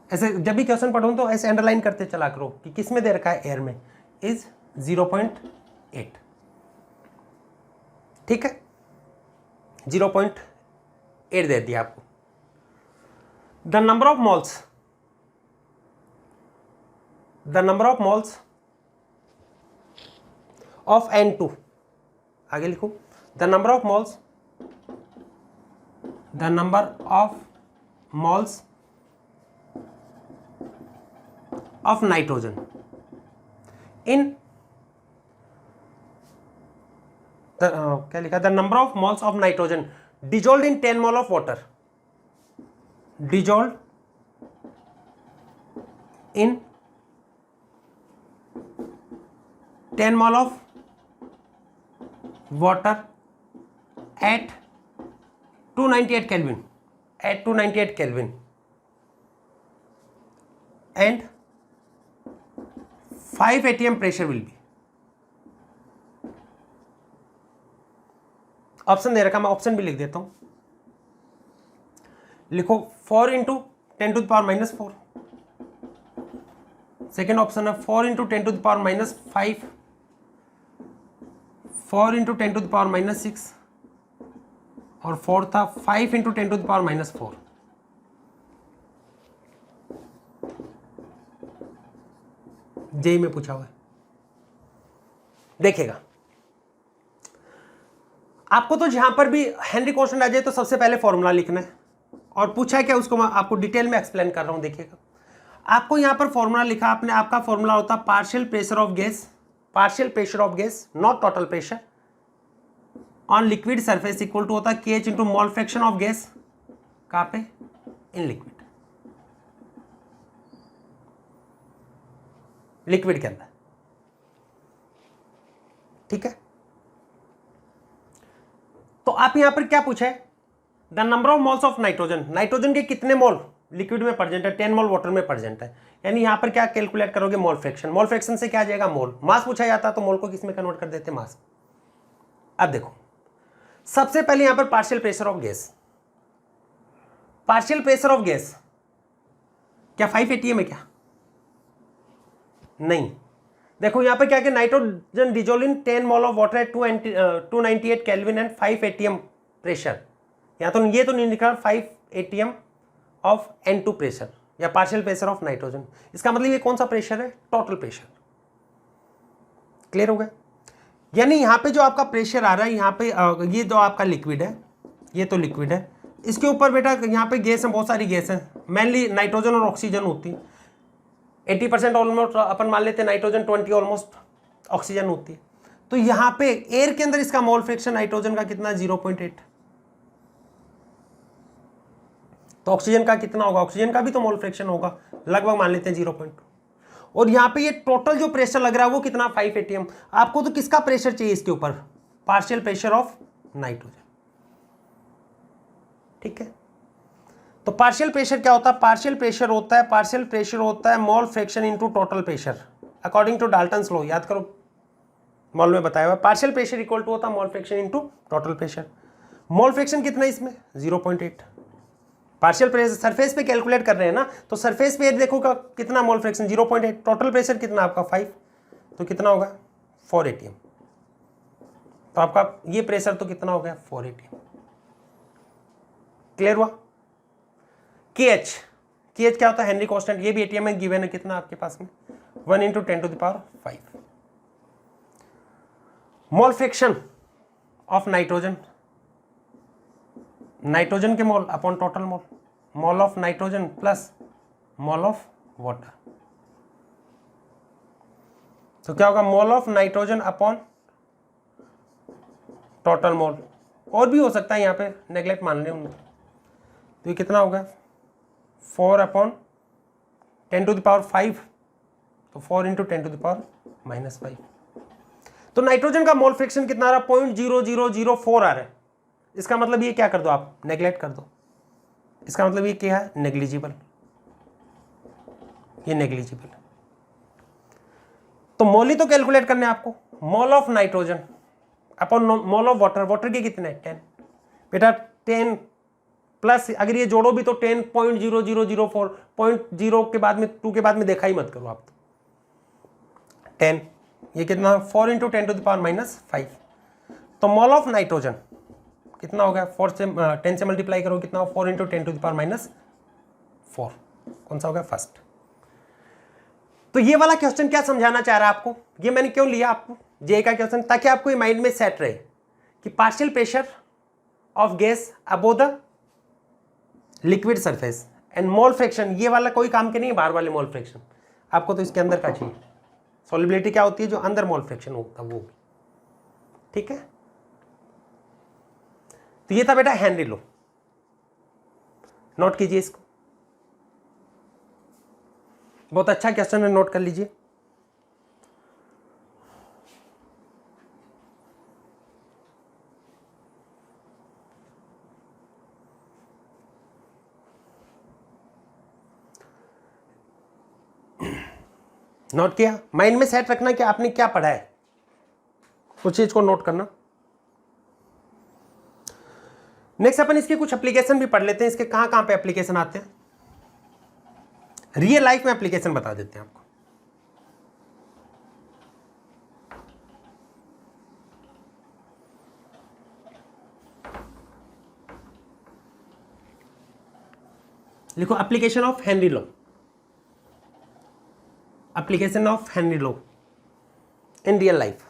ऐसे जब भी क्वेश्चन पढ़ूं तो ऐसे अंडरलाइन करते चला करो कि किस में दे रखा है, एयर में, इज 0.8। ठीक है, 0.8 दे दिया आपको। The number of moles of N2, आगे लिखो, the number of moles of nitrogen in, क्या लिखा, the number of moles of nitrogen dissolved in 10 mole of water, dissolved in 10 mole of water at 298 Kelvin, at 298 Kelvin and 5 atm pressure will be, option दे रखा, मैं ऑप्शन भी लिख देता हूं, लिखो 4 into 10 to the power -4, second option है 4 into 10 to the power -5, 4 into 10 to the power -6 और फोर्थ था 5 into 10 to the power -4। JEE में पूछा हुआ है, देखिएगा आपको तो जहां पर भी हेनरी कांस्टेंट आ जाए तो सबसे पहले फॉर्मूला लिखना है, और पूछा है क्या उसको मैं आपको डिटेल में एक्सप्लेन कर रहा हूं। देखिएगा आपको यहां पर फॉर्मूला लिखा आपने, आपका फॉर्मूला होता partial pressure of gas not total pressure on liquid surface equal to होता है KH into mole fraction of gas, कहां पे, इन लिक्विड के अंदर। ठीक है, तो आप यहां पर क्या पूछा है, the number of moles of nitrogen, nitrogen के कितने मोल लिक्विड में प्रेजेंट है, 10 मोल वाटर में प्रेजेंट है, यानी यहां पर क्या कैलकुलेट करोगे, मोल फ्रैक्शन, मोल फ्रैक्शन से क्या आ जाएगा, मोल, मास पूछा जाता तो मोल को किस में कन्वर्ट कर देते, मास। अब देखो सबसे पहले यहां पर पार्शियल प्रेशर ऑफ गैस, क्या 5 atm है क्या, नहीं, देखो यहां पर क्या कि nitrogen dissolve in 10 mole of water at 298 kelvin and 5 atm pressure, यहां तो ये तो नहीं लिखा 5 atm ऑफ N2 प्रेशर या पार्शियल प्रेशर ऑफ नाइट्रोजन, इसका मतलब ये कौन सा प्रेशर है, टोटल प्रेशर। क्लियर हो गया, यानी यहां पे जो आपका प्रेशर आ रहा है, यहां पे ये जो आपका लिक्विड है, ये तो लिक्विड है, इसके ऊपर बेटा यहां पे गैस है, बहुत सारी गैस है, मेनली नाइट्रोजन और ऑक्सीजन होती है, 80% ऑलमोस्ट अपन मान लेते हैं नाइट्रोजन, 20 ऑलमोस्ट ऑक्सीजन होती है। तो यहां पे एयर के अंदर इसका मोल फ्रैक्शन नाइट्रोजन का कितना, 0.8। तो ऑक्सीजन का कितना होगा, ऑक्सीजन का भी तो मोल फ्रैक्शन होगा, लगभग मान लेते हैं 0.2। और यहां पे ये टोटल जो प्रेशर लग रहा है वो कितना, 5 atm। आपको तो किसका प्रेशर चाहिए इसके ऊपर, पार्शियल प्रेशर ऑफ नाइट्रोजन। ठीक है, तो पार्शियल प्रेशर क्या होता है, पार्शियल प्रेशर होता है mole fraction into total pressure according to Dalton's law. याद करो, मॉल में बताया हुआ पार्शियल प्रेशर इक्वल टू होता है mole fraction into total pressure. Mole fraction कितना है इसमें, 0.8। पार्शियल प्रेशर सरफेस पे कैलकुलेट कर रहे हैं ना, तो सरफेस पे देखो का कितना मोल फ्रैक्शन, 0.8। टोटल प्रेशर कितना आपका 5, तो कितना होगा 4 atm। तो आपका ये प्रेशर तो कितना हो गया 4 atm। क्लियर हुआ। KH क्या होता है, हेनरी कांस्टेंट, ये भी atm में गिवन है, कितना आपके पास में 1 × 10⁵ mole fraction of nitrogen, nitrogen के mole upon total mole, mole of nitrogen plus mole of water. तो क्या होगा, mole of nitrogen upon total mole. और भी हो सकता है, यहां पे नेग्लेक्ट मान रहे हैं। तो ये कितना होगा 4/10⁵, तो 4 × 10⁻⁻5। तो नाइट्रोजन का मोल फ्रैक्शन कितना आ रहा है, 0.0004 आ रहा है। इसका मतलब ये क्या कर दो आप, नेग्लेक्ट कर दो। इसका मतलब ये क्या है, नेग्लिजिबल, ये नेग्लिजिबल। तो मोल ही तो कैलकुलेट करने आपको, मोल of nitrogen upon mole of water. Water के कितने हैं 10 बेटा, 10 प्लस अगर ये जोड़ो भी तो 10.0004, 0 के बाद में 2 के बाद में देखा ही मत करो आप, तो 10, ये कितना 4 × 10⁻⁻5। तो मोल ऑफ नाइट्रोजन कितना हो गया, 4 से 10 से मल्टीप्लाई करो, कितना हो 4 × 10⁻⁴। कौन सा हो गया, फर्स्ट। तो ये वाला क्वेश्चन क्या समझाना चाह रहा है आपको, ये मैंने क्यों लिया आपको जे का क्वेश्चन, ताकि आपको ये माइंड में सेट रहे कि partial pressure of gas above the liquid surface and mole fraction, ये वाला कोई काम के नहीं है, बाहर वाले मोल फ्रैक्शन आपको तो इसके अंदर का चाहिए। सॉल्युबिलिटी क्या होती है, जो अंदर मोल फ्रैक्शन होता है वो। ठीक है, तो ये था बेटा हेनरी लॉ, नोट कीजिए इसको, बहुत अच्छा क्वेश्चन है, नोट कर लीजिए। नोट किया, माइंड में सेट रखना कि आपने क्या पढ़ा है, उस चीज को नोट करना। नेक्स्ट अपन इसके कुछ एप्लीकेशन भी पढ़ लेते हैं, इसके कहां कहां पे एप्लीकेशन आते हैं, रियल लाइफ में एप्लीकेशन बता देते हैं आपको। लिखो application of Henry law, application of Henry law in real life.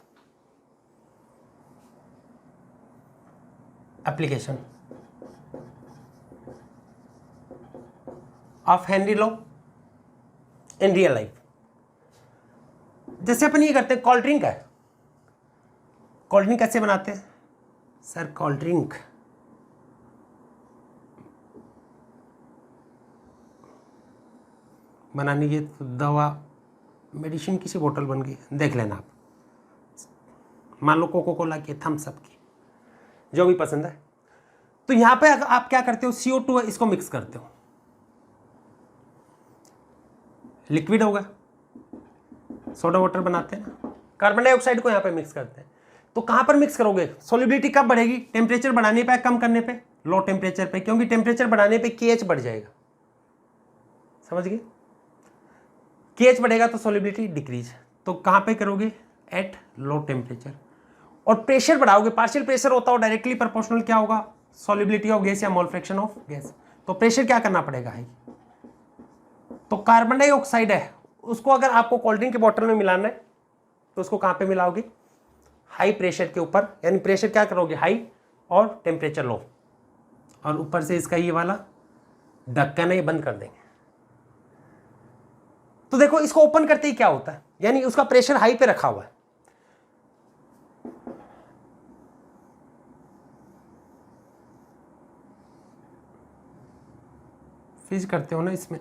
Application of Henry law in real life. जैसे अपन ये करते हैं, कोल्ड ड्रिंक है, कोल्ड ड्रिंक कैसे बनाते हैं सर, कोल्ड ड्रिंक बनाने की दवा, मेडिसिन की सी बोतल बन गई, देख लेना आप, मान लो कोको कोला की, थम्स अप की, जो भी पसंद है। तो यहां पे आप क्या करते हो, CO2 है, इसको मिक्स करते हो, लिक्विड होगा, सोडा वाटर बनाते हैं ना, कार्बन डाइऑक्साइड को यहां पे मिक्स करते हैं। तो कहां पर मिक्स करोगे, सॉल्युबिलिटी कब बढ़ेगी, टेम्परेचर बढ़ाने पे, कम करने पे, लो टेम्परेचर पे, क्योंकि टेम्परेचर बढ़ाने पे KH बढ़ जाएगा, समझ गए, KH बढ़ेगा तो सॉल्युबिलिटी डिक्रीज। तो कहां पे करोगे, एट लो टेम्परेचर। और प्रेशर बढ़ाओगे, पार्शियल प्रेशर होता हो डायरेक्टली प्रोपोर्शनल क्या होगा, सॉल्युबिलिटी ऑफ गैस या मोल फ्रैक्शन ऑफ गैस। तो प्रेशर क्या करना पड़ेगा हाई। तो कार्बन डाइऑक्साइड है, उसको अगर आपको कोल्ड ड्रिंक के बॉटल में मिलाना है तो उसको कहां पे मिलाओगे, हाई प्रेशर के ऊपर, यानी प्रेशर क्या करोगे हाई और टेम्परेचर लो, और ऊपर से इसका ये वाला ढक्कन है ये बंद कर देंगे। तो देखो इसको ओपन करते ही क्या होता है, यानी उसका प्रेशर हाई पे रखा हुआ है, फ्रीज करते हो ना इसमें।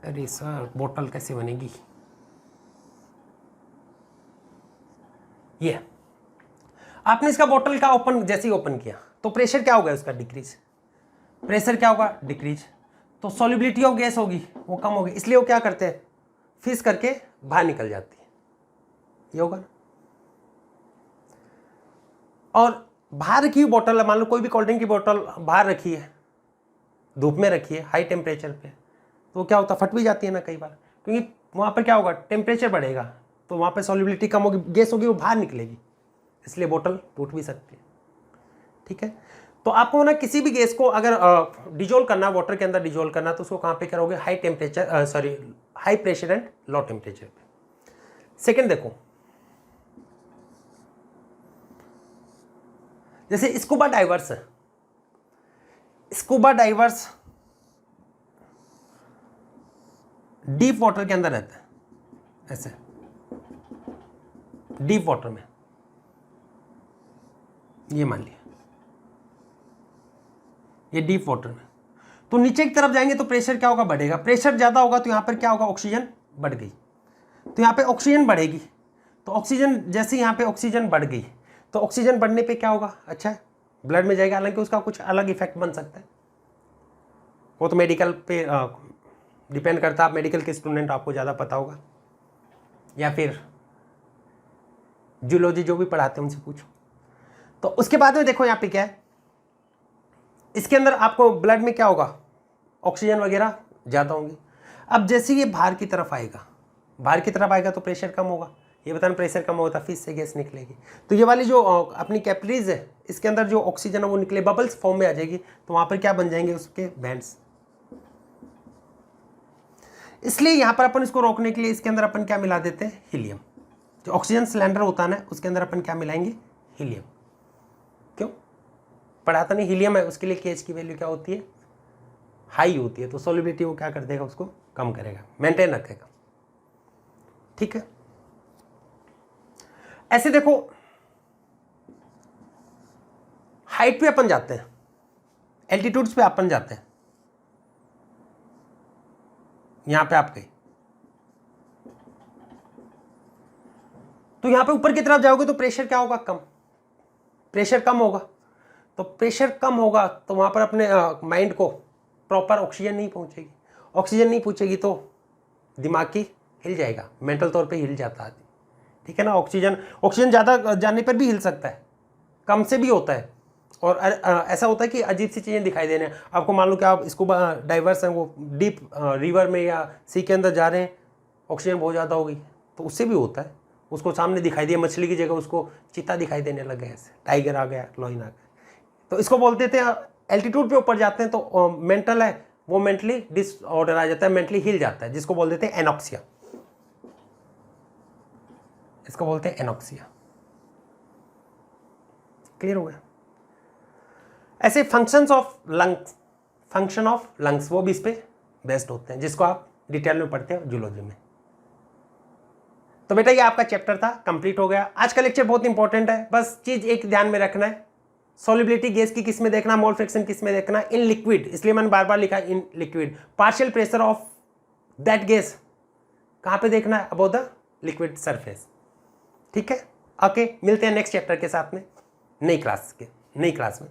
अरे सर बोतल कैसे बनेगी, ये आपने इसका बोतल का ओपन जैसे ही ओपन किया तो प्रेशर क्या होगा उसका, डिक्रीज, प्रेशर क्या होगा, डिक्रीज, तो सॉल्युबिलिटी ऑफ गैस होगी वो कम होगी, इसलिए वो क्या करते हैं, फिश करके बाहर निकल जाती है, ये होगा ना। और बाहर रखी हुई बोतल, मान लो कोई भी कोल्ड ड्रिंक की बोतल बाहर रखी है, धूप में रखी है हाई टेम्परेचर पे, तो क्या होता है, फट भी जाती है ना कई बार, क्योंकि वहाँ पर क्या होगा, टेम्परेचर बढ़ेगा तो वहाँ पर सॉल्युबिलिटी कम होगी, गैस होगी वो बाहर निकलेगी, इसलिए बोतल टूट भी सकती है। ठीक है, तो आपको ना किसी भी गैस को अगर डिजोल्व करना, वाटर के अंदर डिजोल्व करना, तो उसको कहाँ पे करोगे, high temperature, sorry high pressure and low temperature पे। सेकंड देखो, जैसे स्कूबा डाइवर्स है, स्कूबा डाइवर्स डीप वाटर के अंदर रहता है, ऐसे डीप वाटर में, ये मान लिया ये डीप वाटर में, तो नीचे की तरफ जाएंगे तो प्रेशर क्या होगा, बढ़ेगा, प्रेशर ज़्यादा होगा तो यहाँ पर क्या होगा, ऑक्सीजन बढ़ गई, तो यहाँ पे ऑक्सीजन बढ़ेगी, तो ऑक्सीजन जैसे यहाँ पे ऑक्सीजन बढ़ गई तो ऑक्सीजन बढ़ने पे क्या होगा, अच्छा है ब्लड में जाएगा, हालांकि उसका कुछ अलग इफेक्ट बन सकता है, वो तो मेडिकल पे डिपेंड करता है, आप मेडिकल के स्टूडेंट आपको ज़्यादा पता होगा, या फिर जूलॉजी जो भी पढ़ाते हैं उनसे पूछो। तो उसके बाद में देखो यहाँ पे क्या है, इसके अंदर आपको ब्लड में क्या होगा, ऑक्सीजन वगैरह ज़्यादा होंगी। अब जैसे ये बाहर की तरफ आएगा, बाहर की तरफ आएगा तो प्रेशर कम होगा, ये बताना प्रेशर कम होता है फिश से गैस निकलेगी, तो ये वाली जो अपनी कैपिलरीज है इसके अंदर जो ऑक्सीजन है वो निकले, बबल्स फॉर्म में आ जाएगी, तो वहाँ पर क्या बन जाएंगे, उसके बैंड्स। इसलिए यहाँ पर अपन इसको रोकने के लिए इसके अंदर अपन क्या मिला देते हैं, हीलियम, जो ऑक्सीजन सिलेंडर होता है ना उसके अंदर अपन क्या मिलाएंगे, हीलियम। क्यों पढ़ाता नहीं, हीलियम है उसके लिए केएच की वैल्यू क्या होती है, हाई होती है, तो सॉल्युबिलिटी वो क्या कर देगा, उसको कम करेगा, मेंटेन रखेगा। ठीक है, ऐसे देखो हाइट पे अपन जाते हैं, एल्टीट्यूड्स पे अपन जाते हैं, यहां पे आप गए तो यहां पे ऊपर की तरफ जाओगे तो प्रेशर क्या होगा, कम, प्रेशर कम होगा, तो प्रेशर कम होगा तो वहां पर अपने माइंड को प्रॉपर ऑक्सीजन नहीं पहुंचेगी, ऑक्सीजन नहीं पहुंचेगी तो दिमाग की हिल जाएगा, मेंटल तौर पे हिल जाता है, ठीक है ना। ऑक्सीजन ज़्यादा जाने पर भी हिल सकता है, कम से भी होता है, और ऐसा होता है कि अजीब सी चीज़ें दिखाई दे रहे हैं आपको, मान लो कि आप इसको डाइवर्स हैं, वो डीप रिवर में या सी के अंदर जा रहे हैं, ऑक्सीजन बहुत ज़्यादा होगी तो उससे भी होता है, उसको सामने दिखाई दिया, मछली की जगह उसको चीता दिखाई देने लग गया, ऐसे टाइगर आ गया, लॉइन आ गया, तो इसको बोलते थे एल्टीट्यूड पे ऊपर जाते हैं तो मेंटल है वो मेंटली डिसऑर्डर आ जाता है, मेंटली हिल जाता है, जिसको बोल देते हैं एनॉक्सिया, इसको बोलते हैं एनॉक्सिया। क्लियर हो गया। ऐसे फंक्शन ऑफ लंग्स वो भी इस पे बेस्ड होते हैं, जिसको आप डिटेल में पढ़ते हैं जूलॉजी में। तो बेटा ये आपका चैप्टर था, कंप्लीट हो गया। आज का लेक्चर बहुत इंपॉर्टेंट है, बस चीज एक ध्यान में रखना है, सॉल्युबिलिटी गैस की किस में देखना, मोल फ्रैक्शन किस में देखना, इन लिक्विड, इसलिए मैंने बार बार लिखा in liquid, partial pressure of that gas कहां पे देखना है, अबाउट द लिक्विड सरफेस। ठीक है, ओके, मिलते हैं नेक्स्ट चैप्टर के साथ में नई क्लास में।